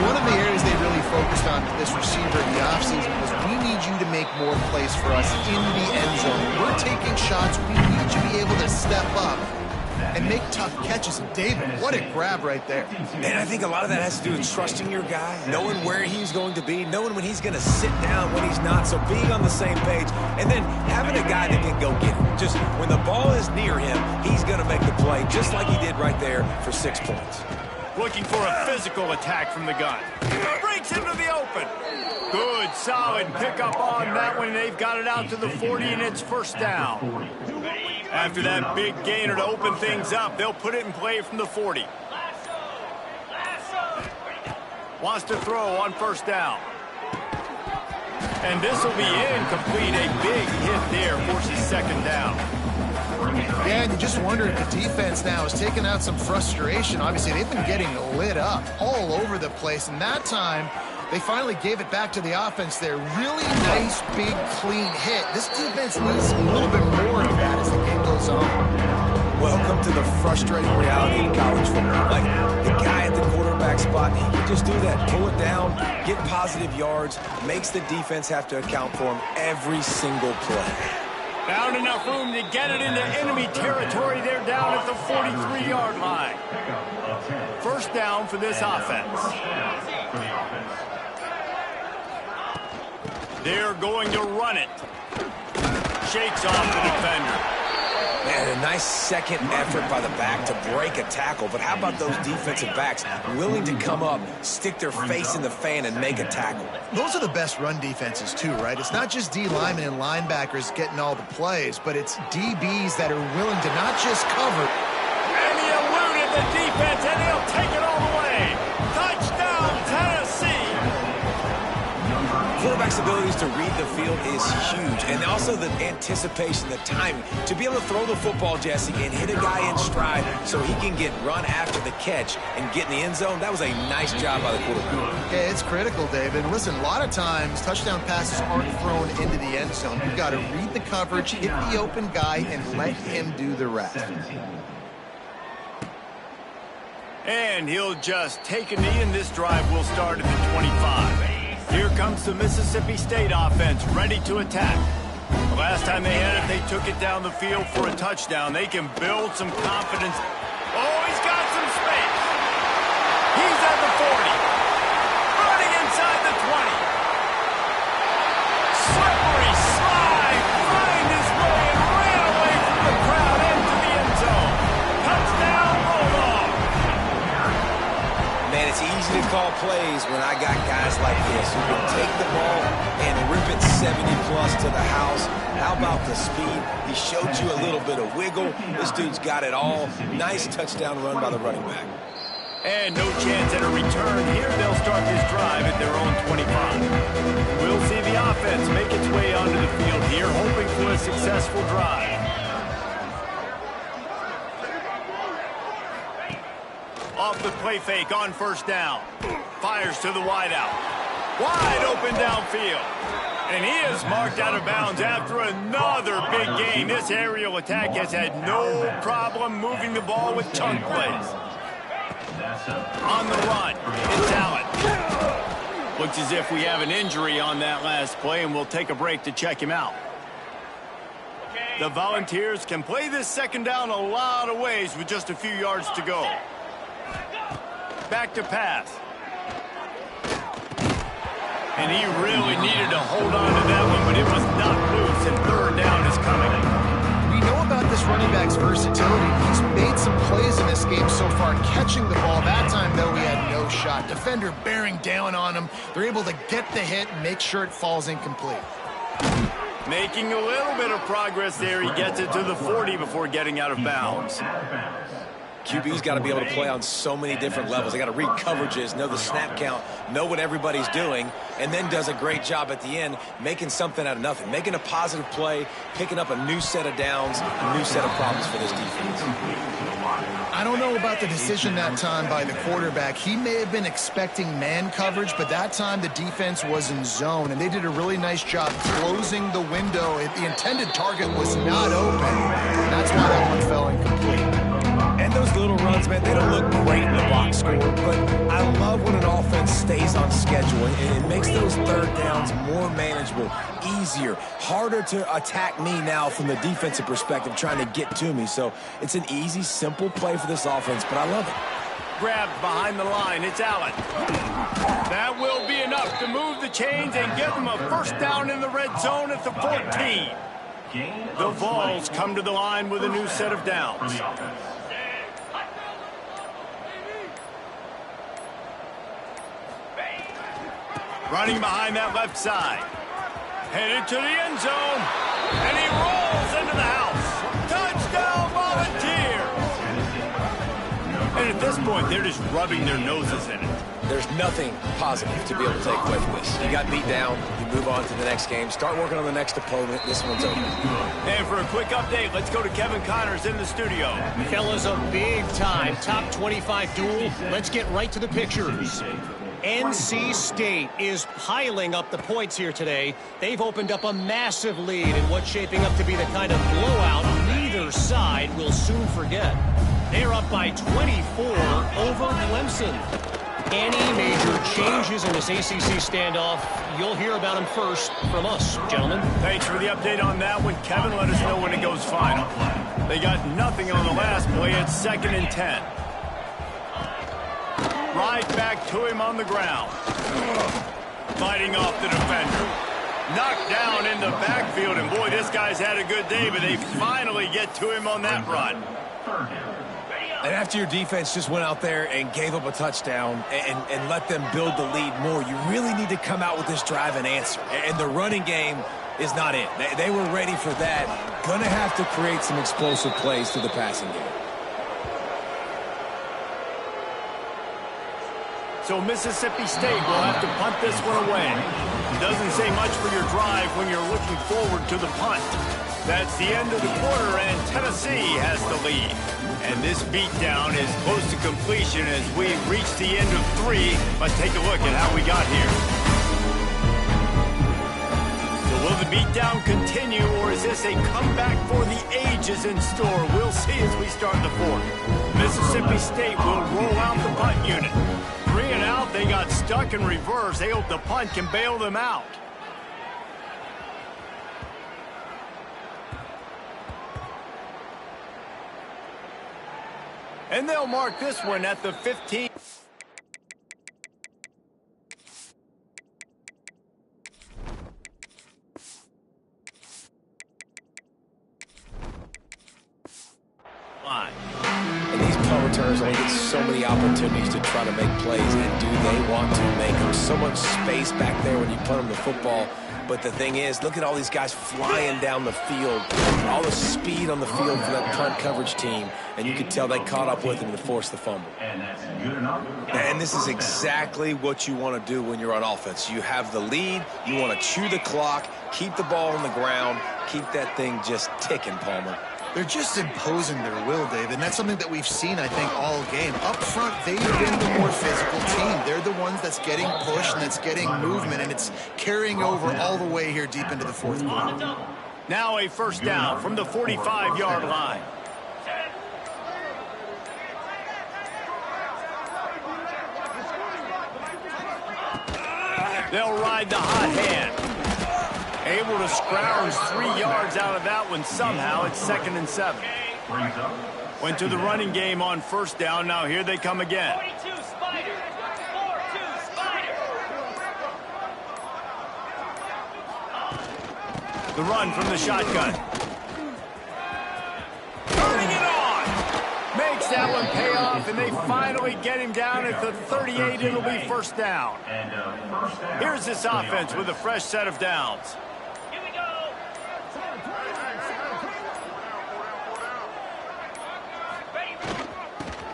One of the areas they really focused on with this receiver in the offseason was, we need you to make more plays for us in the end zone. We're taking shots. We need you to be able to step up and make tough catches. And David, what a grab right there. And I think a lot of that has to do with trusting your guy, knowing where he's going to be, knowing when he's going to sit down, when he's not, so being on the same page, and then having a guy that can go get it. Just when the ball is near him, he's going to make the play, just like he did right there for 6 points. Looking for a physical attack from the gun. Breaks into the open. Good, solid pickup on that one. They've got it out to the 40, and it's first down. After that big gainer to open things up, they'll put it in play from the 40. Wants to throw on first down. And this will be incomplete. A big hit there, forces second down. Yeah, and you just wonder if the defense now is taking out some frustration. Obviously, they've been getting lit up all over the place, and that time they finally gave it back to the offense there. Really nice, big, clean hit. This defense needs a little bit more of that as the game goes on. Welcome to the frustrating reality of college football. Like, the guy at the quarterback spot, he can just do that. Pull it down, get positive yards, makes the defense have to account for him every single play. Found enough room to get it into enemy territory. They're down at the 43-yard line. First down for this offense. They're going to run it. Shakes off the defender. Man, a nice second effort by the back to break a tackle. But how about those defensive backs willing to come up, stick their face in the fan, and make a tackle? Those are the best run defenses, too, right? It's not just D linemen and linebackers getting all the plays, but it's DBs that are willing to not just cover. And he eluded the defense, and he'll take it all the way. Touchdown, Tennessee! Quarterback's abilities to read the field is huge, and also the anticipation, the timing. To be able to throw the football, Jesse, and hit a guy in stride so he can get run after the catch and get in the end zone, that was a nice job by the quarterback. Yeah, it's critical, David. Listen, a lot of times touchdown passes aren't thrown into the end zone. You've got to read the coverage, hit the open guy, and let him do the rest. And he'll just take a knee, and this drive will start at the 25. Here comes the Mississippi State offense, ready to attack. The last time they had it, they took it down the field for a touchdown. They can build some confidence. Oh, he's got some space. He's at the 40. Running inside the 20. Slippery slide. Find his way and ran away from the crowd into the end zone. Touchdown, Bulldog. Man, it's easy to call plays when I got guys like this who can take the ball and rip it 70-plus to the house. How about the speed? He showed you a little bit of wiggle. This dude's got it all. Nice touchdown run by the running back. And no chance at a return here. They'll start this drive at their own 25. We'll see the offense make its way onto the field here, hoping for a successful drive. Off the play fake on first down. Fires to the wideout. Wide open downfield. And he is marked out of bounds after another big gain. This aerial attack has had no problem moving the ball with chunk plays. On the run, it's Allen. Looks as if we have an injury on that last play, and we'll take a break to check him out. The Volunteers can play this second down a lot of ways with just a few yards to go. Back to pass. And he really needed to hold on to that one, but it was not loose, and third down is coming. We know about this running back's versatility. He's made some plays in this game so far, catching the ball. That time, though, he had no shot. Defender bearing down on him. They're able to get the hit and make sure it falls incomplete. Making a little bit of progress there. He gets it to the 40 before getting out of bounds. QB's got to be able to play on so many different levels. They got to read coverages, know the snap count, know what everybody's doing, and then does a great job at the end making something out of nothing, making a positive play, picking up a new set of downs, a new set of problems for this defense. I don't know about the decision that time by the quarterback. He may have been expecting man coverage, but that time the defense was in zone, and they did a really nice job closing the window. The intended target was not open, and that's why that one fell incomplete. And those little runs, man, they don't look great in the box score, but I love when an offense stays on schedule, and it makes those third downs more manageable, easier, harder to attack me now from the defensive perspective, trying to get to me. So it's an easy, simple play for this offense, but I love it. Grabbed behind the line, it's Allen. That will be enough to move the chains and give them a first down in the red zone at the 14. The Vols come to the line with a new set of downs. Running behind that left side. Headed to the end zone. And he rolls into the house. Touchdown, Volunteers! And at this point, they're just rubbing their noses in it. there's nothing positive to be able to take away from this. You got beat down, you move on to the next game, start working on the next opponent. This one's over. And for a quick update, let's go to Kevin Connors in the studio. Fellas, a big-time top 25 duel. Let's get right to the pictures. NC State is piling up the points here today. They've opened up a massive lead in what's shaping up to be the kind of blowout neither side will soon forget. They're up by 24 over Clemson. Any major changes in this ACC standoff, you'll hear about them first from us, gentlemen. Thanks for the update on that one, Kevin. Let us know when it goes final. They got nothing on the last play. It's 2nd and 10. Right back to him on the ground. Fighting off the defender. Knocked down in the backfield, and boy, this guy's had a good day, but they finally get to him on that run. And after your defense just went out there and gave up a touchdown and let them build the lead more, you really need to come out with this drive and answer. And the running game is not it. They were ready for that. Going to have to create some explosive plays through the passing game. So Mississippi State will have to punt this one away. Doesn't say much for your drive when you're looking forward to the punt. That's the end of the quarter, and Tennessee has the lead. And this beatdown is close to completion as we reach the end of 3. Let's take a look at how we got here. So will the beatdown continue, or is this a comeback for the ages in store? We'll see as we start the 4th. Mississippi State will roll out the punt unit. 3 and out, they got stuck in reverse. They hope the punt can bail them out. And they'll mark this one at the 15. And these punt returners only get so many opportunities to try to make plays, and do they want to make them? So much space back there when you punt them the football. But the thing is, look at all these guys flying down the field, all the speed on the field for that punt coverage team, and you could tell they caught up with him to force the fumble. And that's good enough. And this is exactly what you want to do when you're on offense. You have the lead, you want to chew the clock, keep the ball on the ground, keep that thing just ticking, Palmer. They're just imposing their will, David, and that's something that we've seen, I think, all game. Up front, they've been the more physical team. They're the ones that's getting pushed and that's getting movement, and it's carrying over all the way here deep into the 4th quarter. Now a first down from the 45-yard line. They'll ride the hot hand. Able to scrounge 3 yards out of that one somehow. It's 2nd and 7. Went to the running game on first down. Now here they come again. 42 Spider. 4-2 Spider. The run from the shotgun. Turning it on. Makes that one pay off, and they finally get him down at the 38. It'll be first down. Here's this offense with a fresh set of downs. Here we go.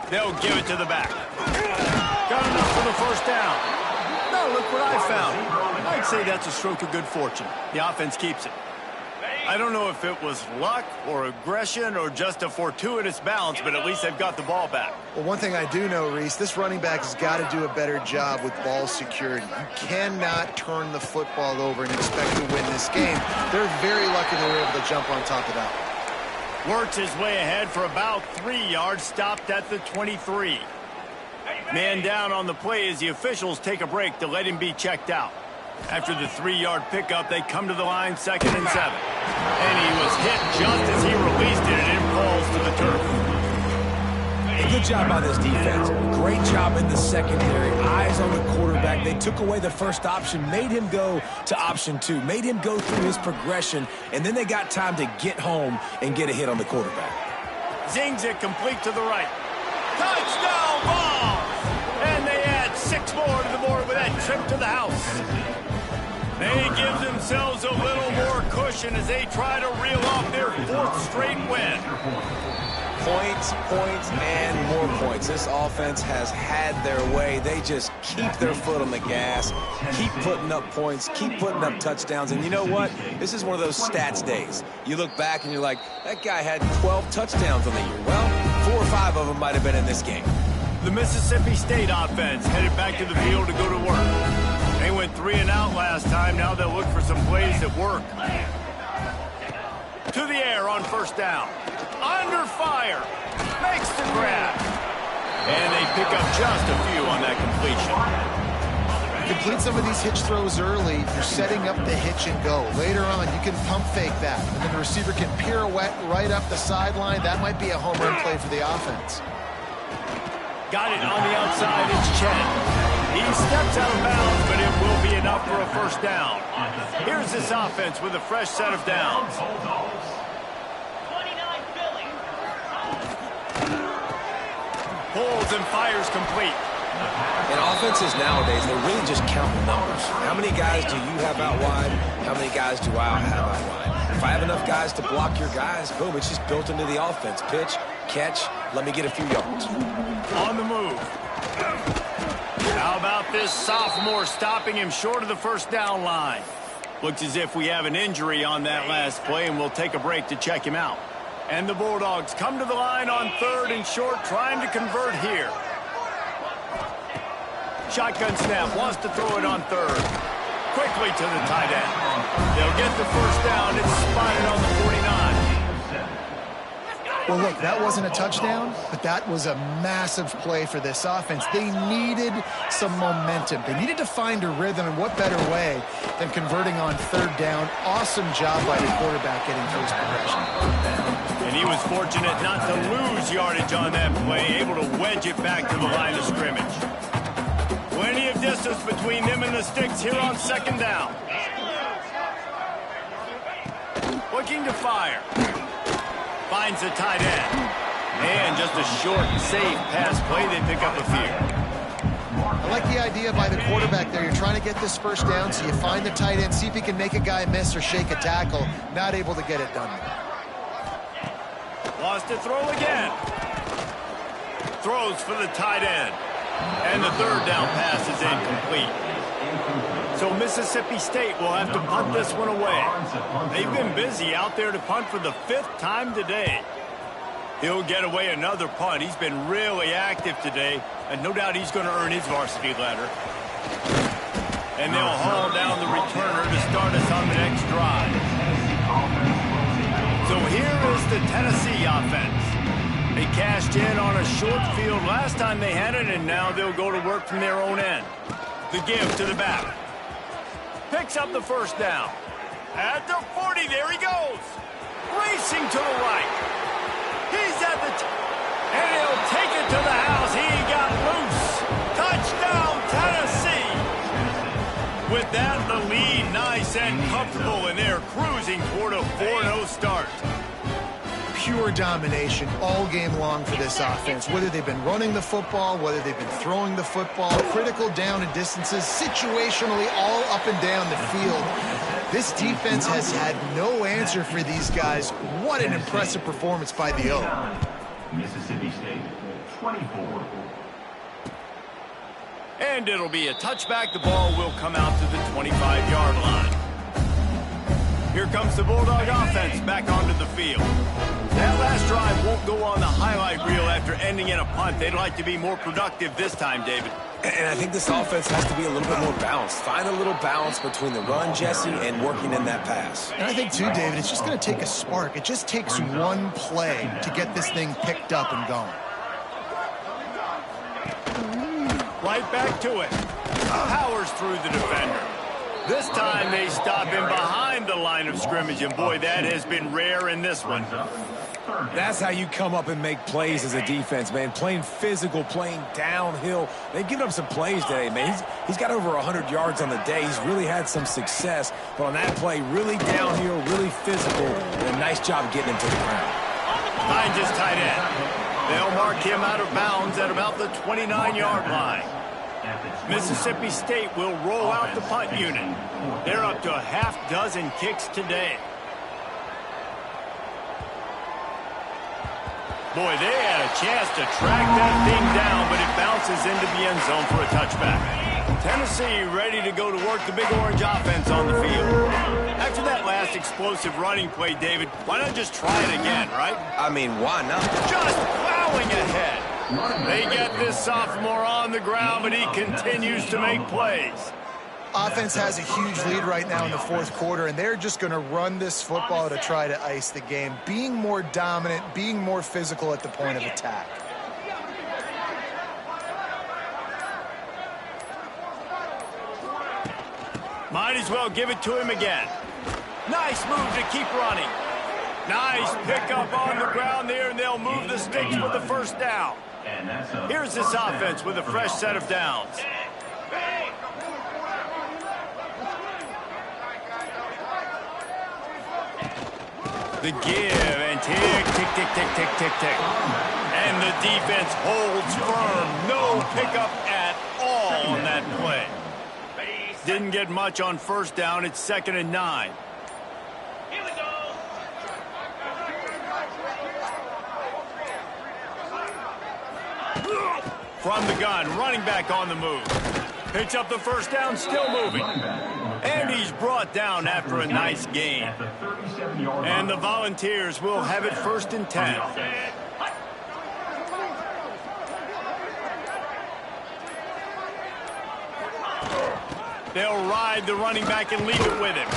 They'll give it to the back. Got enough for the first down. Now look what I found. I'd say that's a stroke of good fortune. The offense keeps it. I don't know if it was luck or aggression or just a fortuitous bounce, but at least they've got the ball back. Well, one thing I do know, Reese, this running back has got to do a better job with ball security. You cannot turn the football over and expect to win this game. They're very lucky they were able to jump on top of that. Works his way ahead for about 3 yards, stopped at the 23. Man down on the play as the officials take a break to let him be checked out. After the 3-yard pickup, they come to the line, 2nd and 7. And he was hit just as he released it, and it falls to the turf. Good job by this defense. Great job in the secondary. Eyes on the quarterback. They took away the first option, made him go to option 2, made him go through his progression, and then they got time to get home and get a hit on the quarterback. Zings it complete to the right. Touchdown ball! And they add 6 more to the board with that trip to the house. They give themselves a little more cushion as they try to reel off their 4th straight win. Points, points, and more points. This offense has had their way. They just keep their foot on the gas, keep putting up points, keep putting up touchdowns. And you know what? This is one of those stats days. You look back and you're like, that guy had 12 touchdowns on the year. Well, 4 or 5 of them might have been in this game. The Mississippi State offense headed back to the field to go to work. They went 3 and out last time. Now they'll look for some plays that work. To the air on first down. Under fire. Makes the grab. And they pick up just a few on that completion. Complete some of these hitch throws early. You're setting up the hitch and go. Later on, you can pump fake that. And then the receiver can pirouette right up the sideline. That might be a home run play for the offense. Got it on the outside. It's Chen. He steps out of bounds, but it will be enough for a first down. Here's this offense with a fresh set of downs. 29 Philly. Pulls and fires complete. And offenses nowadays, they really just count numbers. How many guys do you have out wide? How many guys do I have out wide? If I have enough guys to block your guys, boom, it's just built into the offense. Pitch, catch, let me get a few yards. On the move. How about this sophomore stopping him short of the first down line? Looks as if we have an injury on that last play, and we'll take a break to check him out. And the Bulldogs come to the line on 3rd and short, trying to convert here. Shotgun snap, wants to throw it on 3rd. Quickly to the tight end. They'll get the first down. It's spotted on the 49. Well, look, that wasn't a touchdown, but that was a massive play for this offense. They needed some momentum. They needed to find a rhythm, and what better way than converting on 3rd down. Awesome job by the quarterback getting through his progression. And he was fortunate not to lose yardage on that play, able to wedge it back to the line of scrimmage. Plenty of distance between them and the sticks here on 2nd down. Looking to fire. Finds the tight end. And just a short, safe pass play. They pick up a few. I like the idea by the quarterback there. You're trying to get this first down, so you find the tight end, see if he can make a guy miss or shake a tackle. Not able to get it done. Lost to throw again. Throws for the tight end. And the 3rd down pass is incomplete. So Mississippi State will have to punt this one away. They've been busy out there to punt for the 5th time today. He'll get away another punt. He's been really active today, and no doubt he's going to earn his varsity letter. And they'll haul down the returner to start us on the next drive. So here is the Tennessee offense. They cashed in on a short field last time they had it, and now they'll go to work from their own end. The give to the back. Picks up the first down. At the 40, there he goes. Racing to the right. He's at the and he'll take it to the house. He got loose. Touchdown, Tennessee. With that, the lead nice and comfortable, and they're cruising toward a 4-0 start. Pure domination all game long for this offense. Whether they've been running the football, whether they've been throwing the football, critical down and distances, situationally all up and down the field. This defense has had no answer for these guys. What an impressive performance by the O. Mississippi State, 24. And it'll be a touchback. The ball will come out to the 25-yard line. Here comes the Bulldog offense back onto the field. That last drive won't go on the highlight reel after ending in a punt. They'd like to be more productive this time, David. And I think this offense has to be a little bit more balanced. Find a little balance between the run, Jesse, and working in that pass. And I think, too, David, it's just going to take a spark. It just takes one play to get this thing picked up and going. Right back to it. Powers through the defender. This time they stop him behind the line of scrimmage, and boy, that has been rare in this one. That's how you come up and make plays as a defense, man. Playing physical, playing downhill. They've given up some plays today, man. He's got over 100 yards on the day. He's really had some success. But on that play, really downhill, really physical, and a nice job getting him to the ground. Finds his tight end. They'll mark him out of bounds at about the 29-yard line. Mississippi State will roll out the punt unit. They're up to a half-dozen kicks today. Boy, they had a chance to track that thing down, but it bounces into the end zone for a touchback. Tennessee ready to go to work the Big Orange offense on the field. After that last explosive running play, David, why not just try it again, right? I mean, why not? Just plowing ahead. They get this sophomore on the ground, but he continues to make plays. Offense has a huge lead right now in the fourth quarter, and they're just going to run this football to try to ice the game, being more dominant, being more physical at the point of attack. Might as well give it to him again. Nice move to keep running. Nice pickup on the ground there, and they'll move the sticks for the first down. Here's this offense with a fresh set of downs. The give and tick, tick, tick, tick, tick, tick, tick. And the defense holds firm. No pickup at all on that play. Didn't get much on first down. It's 2nd and 9. Here we go. From the gun, running back on the move. Picks up the first down, still moving. And he's brought down after a nice gain. And the Volunteers will have it 1st and 10. They'll ride the running back and leave it with him.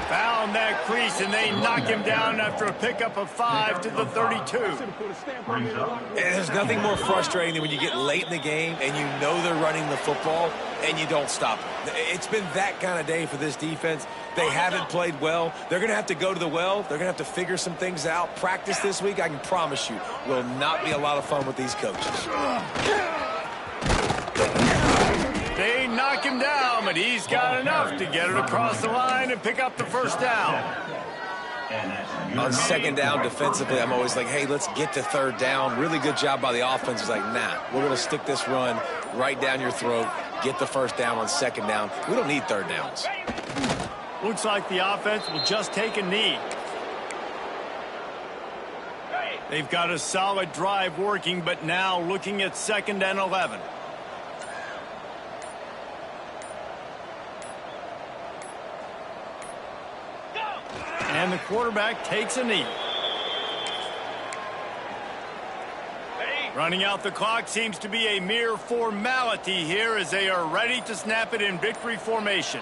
Found that crease, and they knock him down after a pickup of 5 to the 32. And there's nothing more frustrating than when you get late in the game and you know they're running the football and you don't stop them. It's been that kind of day for this defense. They haven't played well. They're going to have to go to the well. They're going to have to figure some things out. Practice this week, I can promise you, will not be a lot of fun with these coaches. They knock him down, but he's got enough to get it across the line and pick up the first down. On 2nd down defensively, I'm always like, hey, let's get to 3rd down. Really good job by the offense. It's like, nah, we're going to stick this run right down your throat, get the first down on 2nd down. We don't need 3rd downs. Looks like the offense will just take a knee. They've got a solid drive working, but now looking at 2nd and 11. And the quarterback takes a knee. Running out the clock seems to be a mere formality here as they are ready to snap it in victory formation.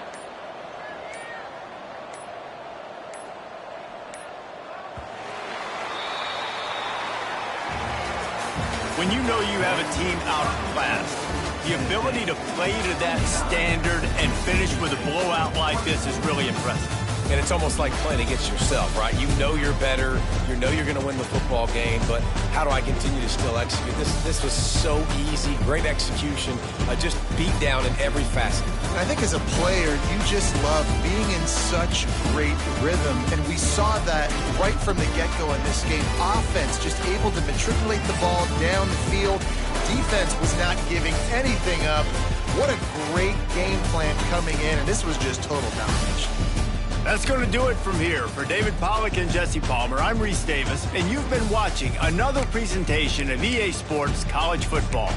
When you know you have a team outclassed, the ability to play to that standard and finish with a blowout like this is really impressive. And it's almost like playing against yourself, right? You know you're better. You know you're going to win the football game, but how do I continue to still execute? This was so easy, great execution, just beat down in every facet. And I think as a player, you just love being in such great rhythm, and we saw that right from the get-go in this game. Offense just able to matriculate the ball down the field. Defense was not giving anything up. What a great game plan coming in, and this was just total domination. That's going to do it from here. For David Pollack and Jesse Palmer, I'm Reese Davis, and you've been watching another presentation of EA Sports College Football.